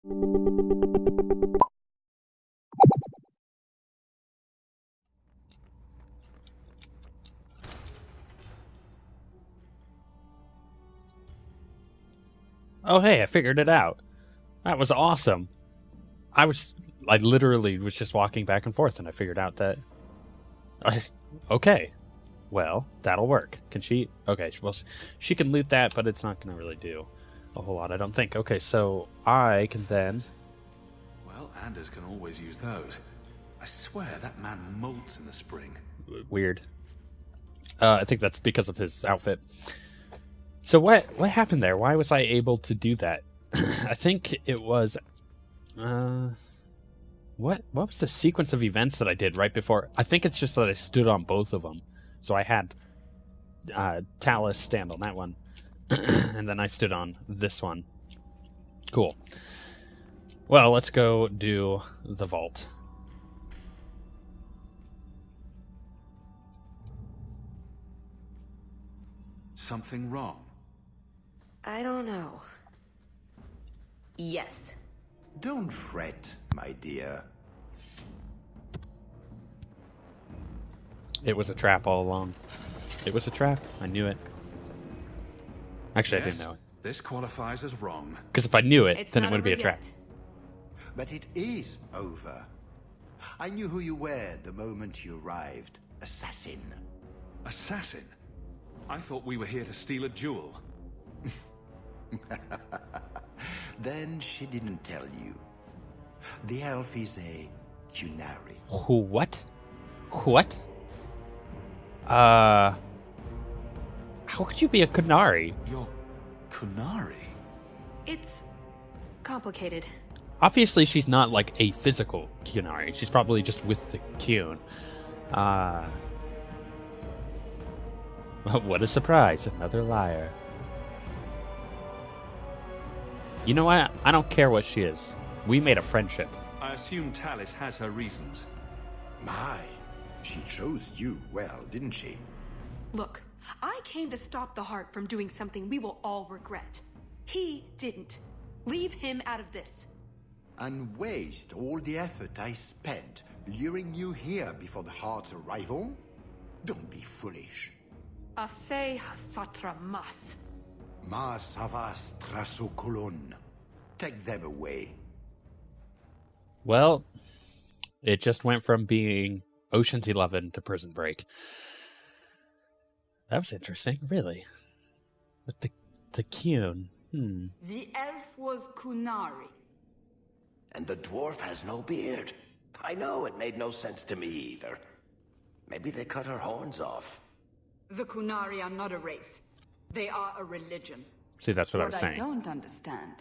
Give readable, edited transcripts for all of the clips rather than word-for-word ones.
Oh, hey, I figured it out. That was awesome. I literally was just walking back and forth and I figured out that... okay. Well, that'll work. Can she... Okay, well, she can loot that, but it's not going to really do a whole lot, I don't think. Okay, so I can then... Well, Anders can always use those. I swear that man molts in the spring. Weird. I think that's because of his outfit. So what happened there? Why was I able to do that? I think it was... What was the sequence of events that I did right before? I think it's just that I stood on both of them. So I had Talis stand on that one. And then I stood on this one. Cool. Well, let's go do the vault. Something wrong? I don't know. Yes. Don't fret, my dear. It was a trap all along. It was a trap. I knew it. Actually, Yes, I didn't know it. This qualifies as wrong. Because if I knew it, It's then it not wouldn't be a over trap. yet. But it is over. I knew who you were the moment you arrived. Assassin. Assassin? I thought we were here to steal a jewel. Then she didn't tell you. The elf is a Qunari. What? What? How could you be a Qunari? You're Qunari? It's complicated. Obviously, she's not like a physical Qunari. She's probably just with the Qun. What a surprise. Another liar. You know what? I don't care what she is. We made a friendship. I assume Talis has her reasons. My, she chose you well, didn't she? Look, I came to stop the Heart from doing something we will all regret. He didn't. Leave him out of this. And waste all the effort I spent luring you here before the Heart's arrival? Don't be foolish. Ase hasatra mas. Ma savas trasokolon. Take them away. Well, it just went from being Ocean's 11 to Prison Break. That was interesting, really. But the Qun, The elf was Qunari. And the dwarf has no beard. I know, it made no sense to me either. Maybe they cut her horns off. The Qunari are not a race. They are a religion. See, that's what I was What I saying. don't understand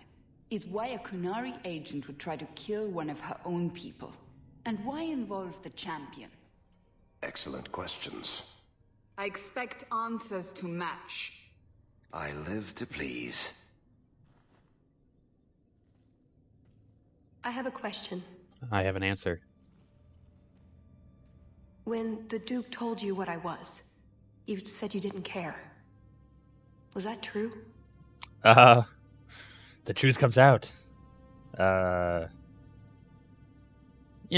is why a Qunari agent would try to kill one of her own people. And why involve the champion? Excellent questions. I expect answers to match. I live to please. I have a question. I have an answer. When the Duke told you what I was, you said you didn't care. Was that true? The truth comes out. You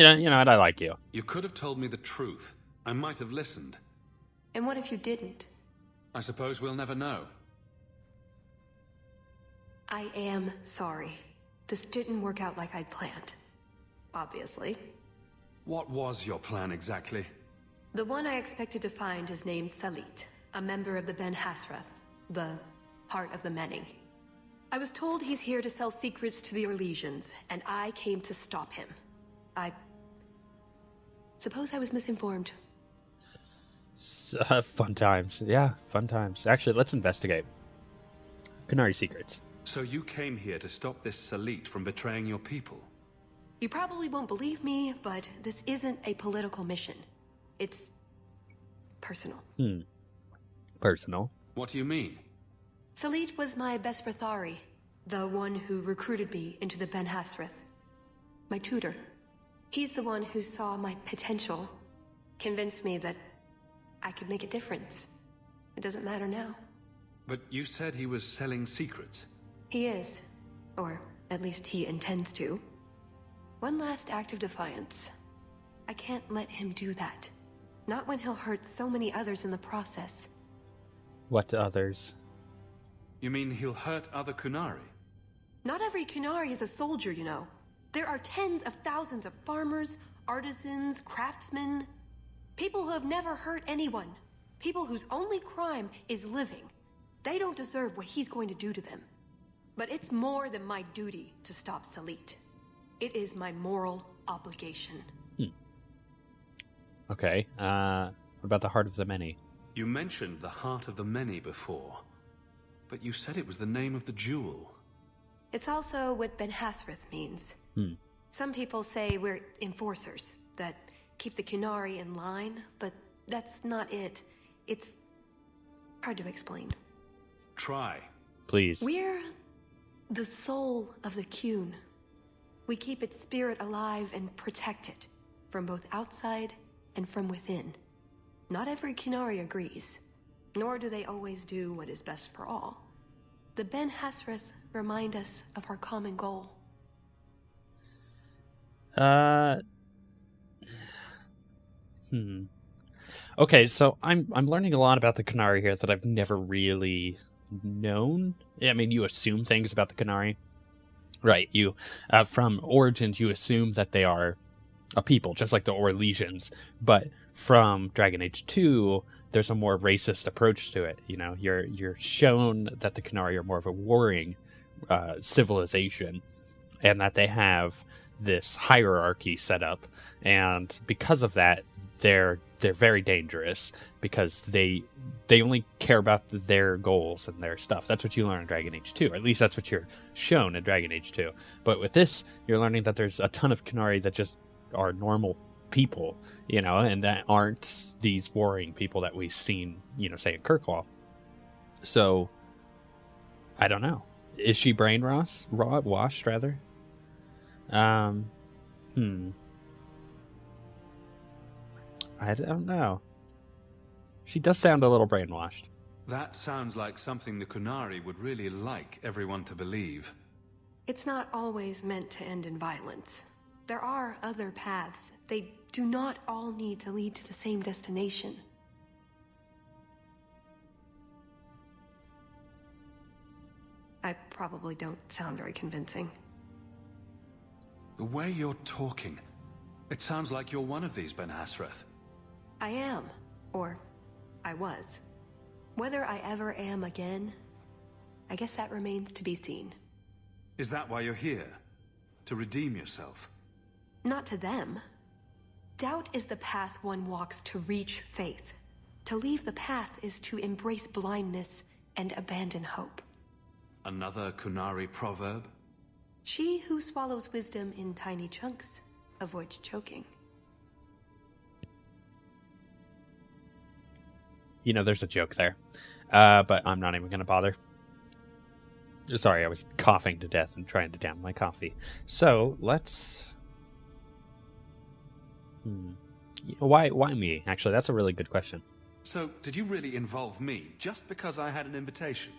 know what? I like you. You could have told me the truth. I might have listened. And what if you didn't? I suppose we'll never know. I am sorry. This didn't work out like I'd planned. Obviously. What was your plan exactly? The one I expected to find is named Salit, a member of the Ben Hasrath, the Heart of the Many. I was told he's here to sell secrets to the Orlesians, and I came to stop him. I suppose I was misinformed. Fun times. Yeah, fun times. Actually, let's investigate. Qunari secrets. So you came here to stop this Salit from betraying your people? You probably won't believe me, but this isn't a political mission. It's personal. Personal. What do you mean? Salit was my best Rathari, the one who recruited me into the Ben Hasrath. My tutor. He's the one who saw my potential, convinced me that I could make a difference. It doesn't matter now. But you said he was selling secrets. He is. Or At least he intends to. One last act of defiance. I can't let him do that. Not when he'll hurt so many others in the process. What others? You mean he'll hurt other Qunari? Not every Qunari is a soldier, you know. There are tens of thousands of farmers, artisans, craftsmen. People who have never hurt anyone. People whose only crime is living. They don't deserve what he's going to do to them. But it's more than my duty to stop Salit. It is my moral obligation. Okay, about the Heart of the Many. You mentioned the Heart of the Many before, but you said it was the name of the jewel. It's also what Ben Hasrith means. Some people say we're enforcers, that keep the Qunari in line, but that's not it. It's hard to explain. Try. Please. We're the soul of the Qun. We keep its spirit alive and protect it, from both outside and from within. Not every Qunari agrees, nor do they always do what is best for all. The Ben Hasrith remind us of our common goal. Okay, so I'm learning a lot about the Qunari here that I've never really known. I mean, you assume things about the Qunari. Right, you, from Origins, you assume that they are a people, just like the Orlesians. But from Dragon Age 2, there's a more racist approach to it. You know, you're shown that the Qunari are more of a warring civilization, and that they have this hierarchy set up, and because of that, they're very dangerous because they only care about their goals and their stuff. That's what you learn in Dragon Age 2, or at least that's what you're shown in Dragon Age 2. But with this, you're learning that there's a ton of Qunari that just are normal people, you know, and that aren't these warring people that we've seen, you know, say in Kirkwall. So, I don't know. Is she washed, rather? I don't know. She does sound a little brainwashed. That sounds like something the Qunari would really like everyone to believe. It's not always meant to end in violence. There are other paths. They do not all need to lead to the same destination. I probably don't sound very convincing. The way you're talking, it sounds like you're one of these Ben Hasrith. I am, or I was. Whether I ever am again, I guess that remains to be seen. Is that why you're here? To redeem yourself? Not to them. Doubt is the path one walks to reach faith. To leave the path is to embrace blindness and abandon hope. Another Qunari proverb? She who swallows wisdom in tiny chunks avoids choking. You know, there's a joke there. But I'm not even going to bother. Sorry, I was coughing to death and trying to down my coffee. So, let's... Why me? Actually, that's a really good question. So, did you really involve me just because I had an invitation?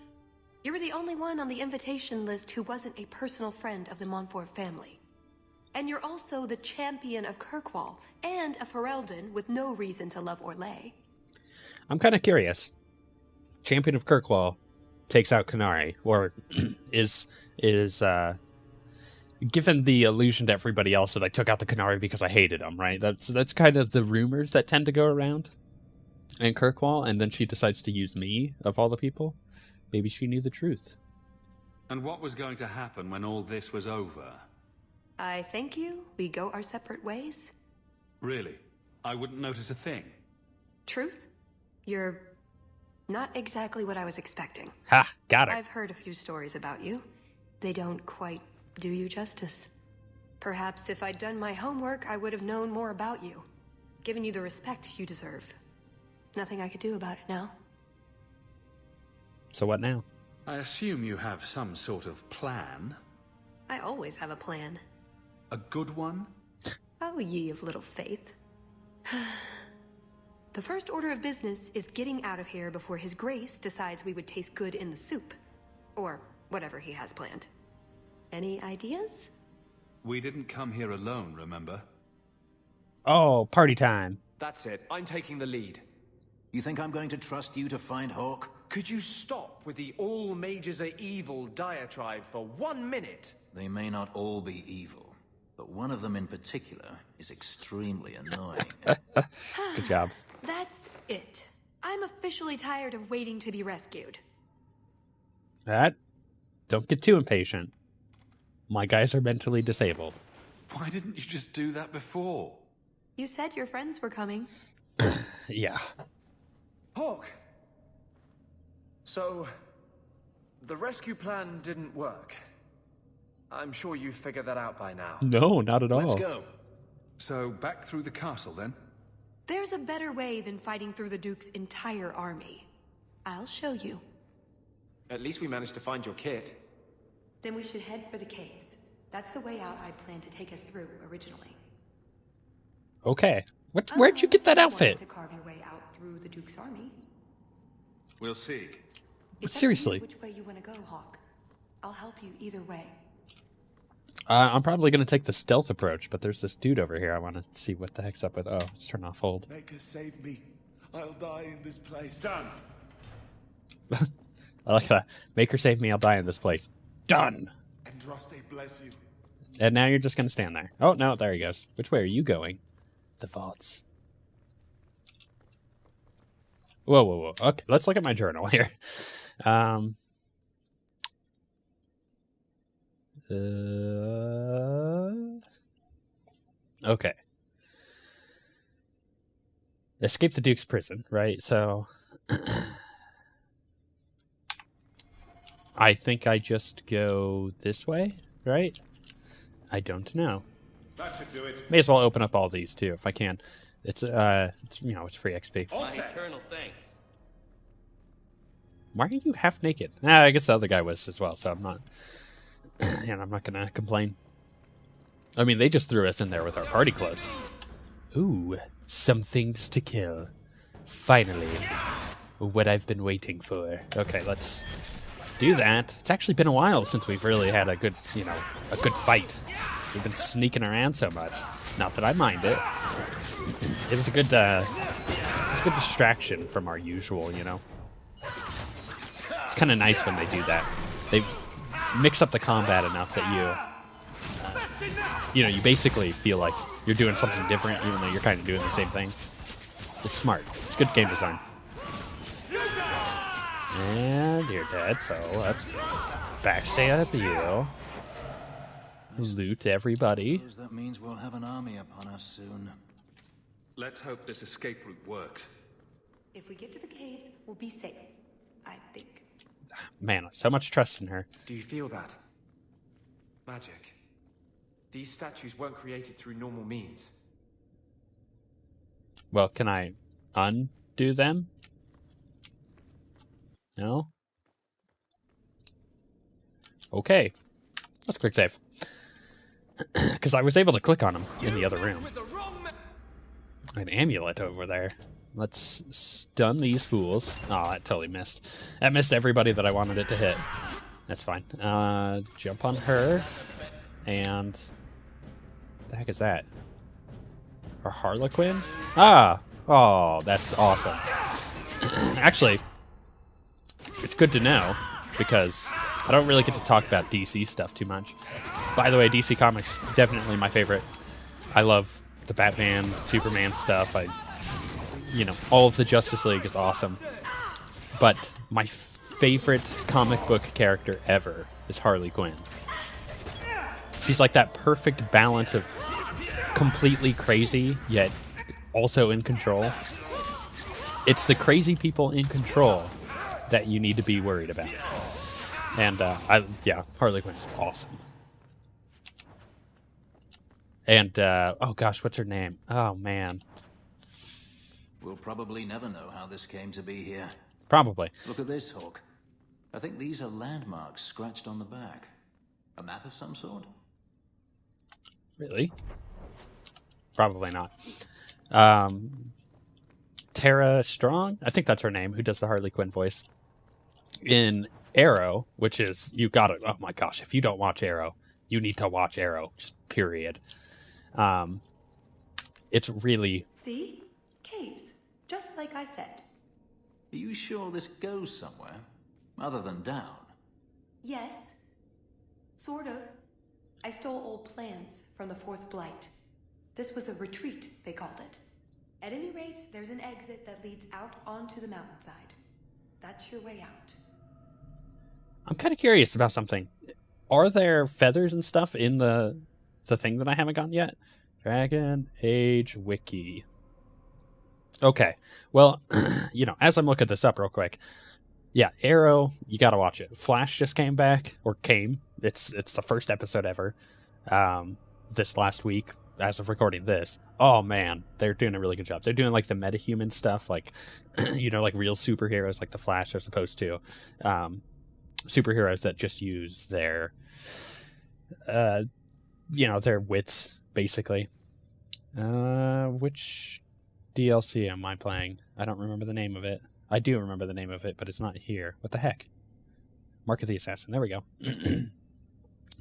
You were the only one on the invitation list who wasn't a personal friend of the Montfort family. And you're also the champion of Kirkwall, and a Ferelden with no reason to love Orlais. I'm kind of curious. Champion of Kirkwall takes out Qunari, or is given the illusion to everybody else that I took out the Qunari because I hated them, right? That's kind of the rumors that tend to go around in Kirkwall, and then she decides to use me, of all the people. Maybe she knew the truth. And what was going to happen when all this was over? I thank you. We go our separate ways. Really? I wouldn't notice a thing? Truth? You're not exactly what I was expecting. Ha! Got her. I've heard a few stories about you. They don't quite do you justice. Perhaps if I'd done my homework, I would have known more about you. Given you the respect you deserve. Nothing I could do about it now. So what now? I assume you have some sort of plan? I always have a plan. A good one? Oh, ye of little faith. The first order of business is getting out of here before His Grace decides we would taste good in the soup. Or whatever he has planned. Any ideas? We didn't come here alone, remember? Oh, party time. That's it. I'm taking the lead. You think I'm going to trust you to find Hawke? Could you stop with the all mages are evil diatribe for 1 minute? They may not all be evil, but one of them in particular is extremely annoying. Good job. That's it. I'm officially tired of waiting to be rescued. Don't get too impatient. My guys are mentally disabled. Why didn't you just do that before? You said your friends were coming. Yeah. Hawke! So, the rescue plan didn't work. I'm sure you figured that out by now. No, not at all. Let's go. So, back through the castle then? There's a better way than fighting through the Duke's entire army. I'll show you. At least we managed to find your kit. Then we should head for the caves. That's the way out I planned to take us through originally. Okay. Where'd you get that outfit? To carve your way out through the Duke's army. We'll see. It's Seriously. up to you which way you want to go, Hawke. I'll help you either way. I'm probably going to take the stealth approach, but there's this dude over here I want to see what the heck's up with. Oh, let's turn off hold. Make her save me. I'll die in this place. Done. I like that. Make her save me, I'll die in this place. Done! Andraste bless you. And now you're just going to stand there. Oh, no, there he goes. Which way are you going? The vaults. Whoa, whoa, whoa. Okay, let's look at my journal here. Okay. Escape the Duke's prison, right? So I think I just go this way, right? I don't know. That should do it. May as well open up all these too if I can. It's it's free XP. All set. Eternal thanks. Why are you half naked? I guess the other guy was as well, so I'm not I'm not gonna complain. I mean, they just threw us in there with our party clothes. Ooh, some things to kill. Finally, what I've been waiting for. Okay, let's do that. It's actually been a while since we've really had a good, a good fight. We've been sneaking around so much. Not that I mind it. It was a good, distraction from our usual, It's kind of nice when they do that. They mix up the combat enough that you basically feel like you're doing something different, even though you're kind of doing the same thing. It's smart. It's good game design. And you're dead, so let's backstay up you. Loot everybody. That means we'll have an army upon us soon. Let's hope this escape route works. If we get to the caves, we'll be safe. I think. Man, so much trust in her. Do you feel that? Magic. These statues weren't created through normal means. Well, can I undo them? No? Okay. Let's quick save. Because I was able to click on them in the other room. An amulet over there. Let's stun these fools. Oh, that totally missed. That missed everybody that I wanted it to hit. That's fine. Jump on her. And... what the heck is that? Our Harlequin? Ah! Oh, that's awesome. Actually, it's good to know, because I don't really get to talk about DC stuff too much. By the way, DC Comics, definitely my favorite. I love the Batman, Superman stuff. All of the Justice League is awesome. But my favorite comic book character ever is Harley Quinn. She's like that perfect balance of completely crazy, yet also in control. It's the crazy people in control that you need to be worried about. And, Harley Quinn is awesome. And, oh gosh, what's her name? Oh, man. We'll probably never know how this came to be here. Probably. Look at this, Hawke. I think these are landmarks scratched on the back. A map of some sort? Really? Probably not. Tara Strong? I think that's her name, who does the Harley Quinn voice. In Arrow, which is, you got it. Oh my gosh, if you don't watch Arrow, you need to watch Arrow, just period. It's really... See? Caves. Just like I said. Are you sure this goes somewhere? Other than down? Yes. Sort of. I stole old plans from the Fourth Blight. This was a retreat, they called it. At any rate, there's an exit that leads out onto the mountainside. That's your way out. I'm kind of curious about something. Are there feathers and stuff in the thing that I haven't gotten yet? Dragon Age Wiki. Okay. Well, as I'm looking this up real quick. Yeah, Arrow, you gotta watch it. Flash just came back, or came. It's the first episode ever. This last week, as of recording this. Oh man, they're doing a really good job. They're doing like the metahuman stuff, like like real superheroes like the Flash, as opposed to superheroes that just use their their wits, basically. Which DLC am I playing? I don't remember the name of it. I do remember the name of it, but it's not here. What the heck? Mark of the Assassin. There we go.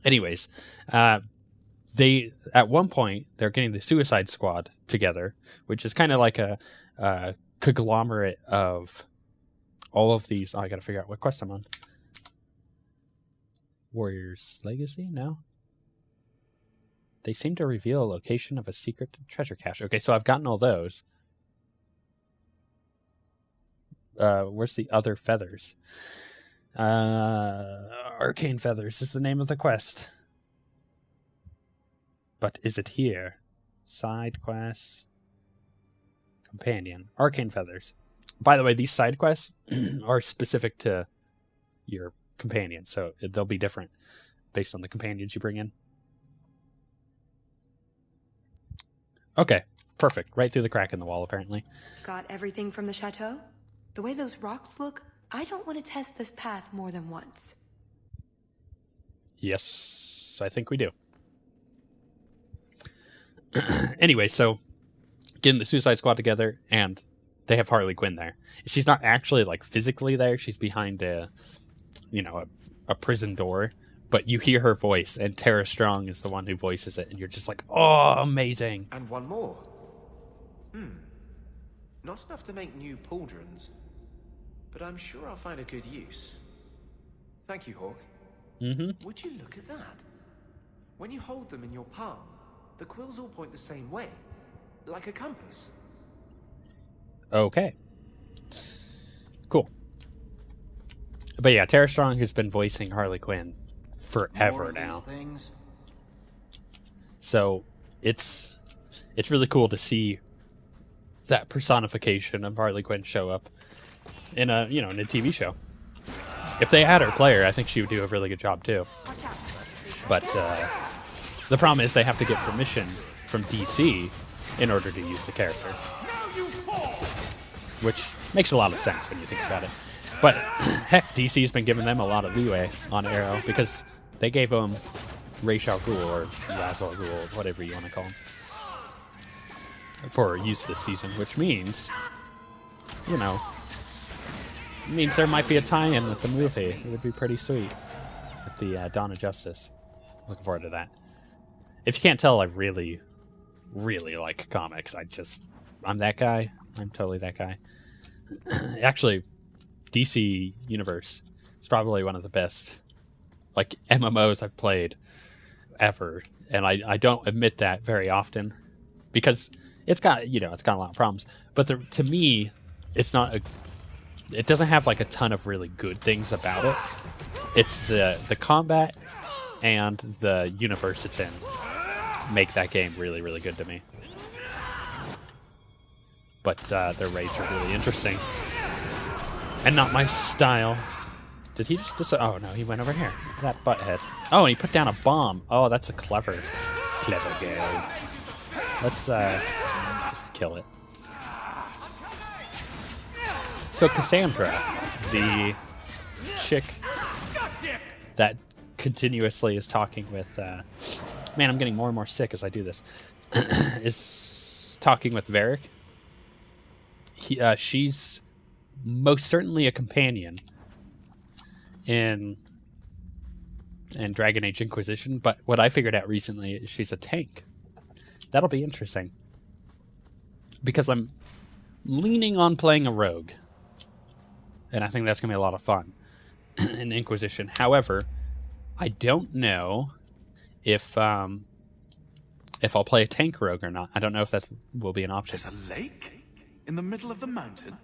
Anyways, they, at one point, they're getting the Suicide Squad together, which is kind of like a conglomerate of all of these. Oh, I gotta figure out what quest I'm on. Warrior's Legacy? No? They seem to reveal a location of a secret treasure cache. Okay, so I've gotten all those. Where's the other feathers? Arcane Feathers is the name of the quest. But is it here? Side quests. Companion. Arcane Feathers. By the way, these side quests are specific to your companion, so they'll be different based on the companions you bring in. Okay, perfect. Right through the crack in the wall, apparently. Got everything from the chateau? The way those rocks look, I don't want to test this path more than once. Yes, I think we do. Anyway, so getting the Suicide Squad together, and they have Harley Quinn there. She's not actually like physically there. She's behind a prison door, but you hear her voice, and Tara Strong is the one who voices it, and you're just like, oh, amazing. And one more. Not enough to make new pauldrons, but I'm sure I'll find a good use. Thank you, Hawke. Mm-hmm. Would you look at that? When you hold them in your palm, the quills all point the same way, like a compass. Okay. Cool. But yeah, Tara Strong has been voicing Harley Quinn forever now. So it's really cool to see that personification of Harley Quinn show up in a in a TV show. If they had her play her, I think she would do a really good job too. But the problem is they have to get permission from DC in order to use the character, which makes a lot of sense when you think about it. But heck, DC's been giving them a lot of leeway on Arrow because they gave them Ra's al Ghul, or Ra's al Ghul, whatever you want to call him, for use this season, which means, means there might be a tie-in with the movie. It would be pretty sweet with the Dawn of Justice. Looking forward to that. If you can't tell, I really, really like comics. I'm that guy. I'm totally that guy. Actually, DC Universe is probably one of the best MMOs I've played ever, and I don't admit that very often because it's got a lot of problems. But to me, it's not it doesn't have a ton of really good things about it. It's the combat and the universe it's in make that game really, really good to me. But their raids are really interesting. And not my style. Did he just oh no, he went over here. That butthead. Oh, and he put down a bomb. Oh, that's a clever guy. Let's just kill it. So Cassandra, the chick that continuously is talking with man, I'm getting more and more sick as I do this. Is talking with Varric. She's most certainly a companion. in Dragon Age Inquisition, but what I figured out recently is she's a tank. That'll be interesting. Because I'm leaning on playing a rogue. And I think that's going to be a lot of fun in Inquisition. However, I don't know if I'll play a tank rogue or not. I don't know if that will be an option. There's a lake in the middle of the mountain?